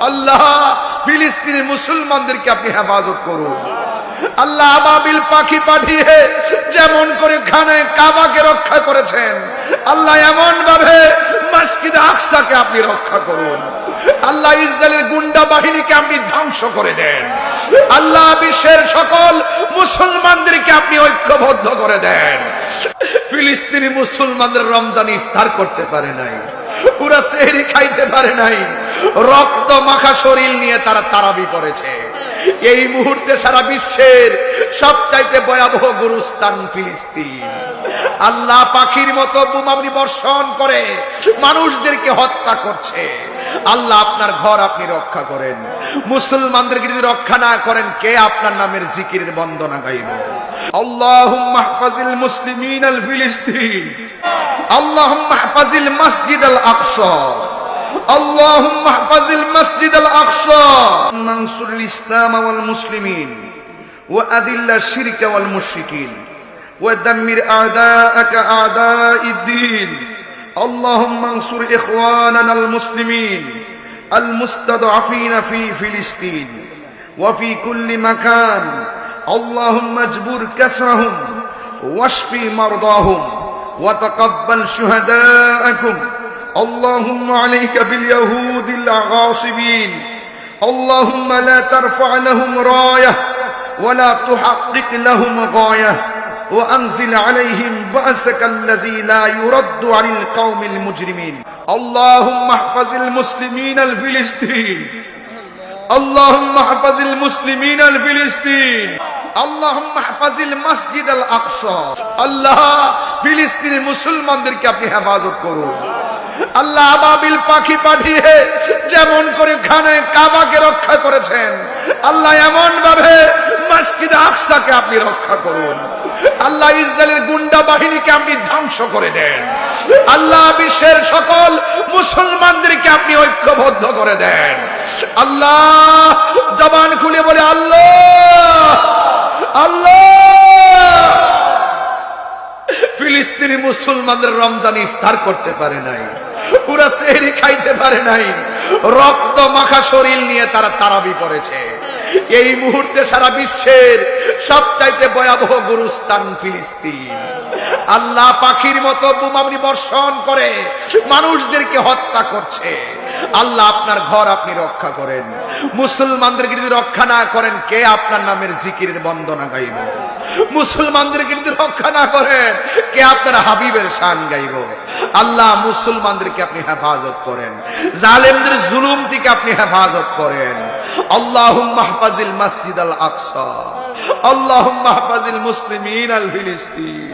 আল্লাহ ফিলিস্তিনি মুসলমানদেরকে আপনি হেফাজত করুন। আল্লাহ আবাবিল পাখি পাঠিয়ে যেমন করে খানায় কাবাকে রক্ষা করেছেন, আল্লাহ এমন ভাবে মসজিদ আকসাকে আপনি রক্ষা করুন। আল্লাহ ইসরায়েলের গুন্ডা বাহিনীকে আপনি ধ্বংস করে দেন। আল্লাহ বিশ্বের সকল মুসলমানদেরকে আপনি ঐক্যবদ্ধ করে দেন। ফিলিস্তিনি মুসলমানদের রমজান ইফতার করতে পারে নাই, পুরা সেহরি খাইতে পারে নাই, রক্ত মাখা শরীর নিয়ে তারা তারাবি করেছে। এই মুহূর্তে সারা বিশ্বের সবচাইতে ভয়াবহ গুরুস্থান ফিলিস্তিন। আল্লাহ পাখির মতো বোমাবনি বর্ষণ করে মানুষদেরকে হত্যা করছে। আল্লাহ আপনার ঘর আপনি রক্ষা করেন। মুসলমানদেরকে যদি রক্ষা না করেন, কে আপনার নামের জিকিরের বন্দনা গাইব? আল্লাহুম্মা হাফাজিল মুসলিমিন আল ফিলিস্তিন, আল্লাহুম্মা হাফাজিল মসজিদ আল আকসা, اللهم احفظ المسجد الأقصى، وانصر الإسلام والمسلمين، وأذل الشرك والمشركين، ودمر أعداءك أعداء الدين. اللهم انصر إخواننا المسلمين المستضعفين في فلسطين وفي كل مكان. اللهم اجبر كسرهم واشف مرضاهم وتقبل شهداءكم. اللهم عليك باليهود الغاصبين. اللهم لا ترفع لهم راية ولا تحقق لهم غاية، وأنزل عليهم بأسك الذي لا يرد عن القوم المجرمين. اللهم احفظ المسلمين الفلسطين، اللهم احفظ المسلمين الفلسطين، اللهم احفظ المسجد الأقصى. আল্লাহ ফিলিস্তিনি মুসলমানদেরকে আপনি হেফাজত করুন। আল্লাহ আবাবিল পাখি পাঠিয়ে যেমন করে খানায় কাবাকে রক্ষা করেছেন, আল্লাহ এমন ভাবে মসজিদ আকসাকে আপনি রক্ষা করুন। আল্লাহ ইসরায়েলের গুন্ডা বাহিনীকে আপনি ধ্বংস করে দেন। আল্লাহ বিশ্বের সকল মুসলমানদেরকে আপনি ঐক্যবদ্ধ করে দেন। আল্লাহ জবান খুলে বলে আল্লাহ আল্লাহ। ফিলিস্তিনি মুসলমানদের রমজান ইফতার করতে পারে নাই, পুরা সেহরি খাইতে পারে নাই, রক্ত মাখা শরীর নিয়ে তারা তারাবি করেছে। এই মুহূর্তে সারা বিশ্বের সবচাইতে ভয়াবহ গুরুস্থান ফিলিস্তিন। আল্লাহ পাখির মতো বোমাবনি বর্ষণ করে মানুষদেরকে হত্যা করছে। আল্লাহ আপনার ঘর আপনি রক্ষা করেন। মুসলমানদেরকে যদি রক্ষা না করেন, কে আপনার নামের জিকিরের বন্দনা গাইব? মুসলমানদেরকে যদি রক্ষা না করেন, কে আপনার হাবিবের শান গাইব? আল্লাহ মুসলমানদেরকে আপনি হেফাজত করেন, জালেমদের জুলুম থেকে আপনি হেফাজত করেন। আল্লাহুম্মা হাফাজিল মসজিদ আল আকসা, আল্লাহুম্মা হাফাজিল মুসলিমিন আল ফিলিস্তিন।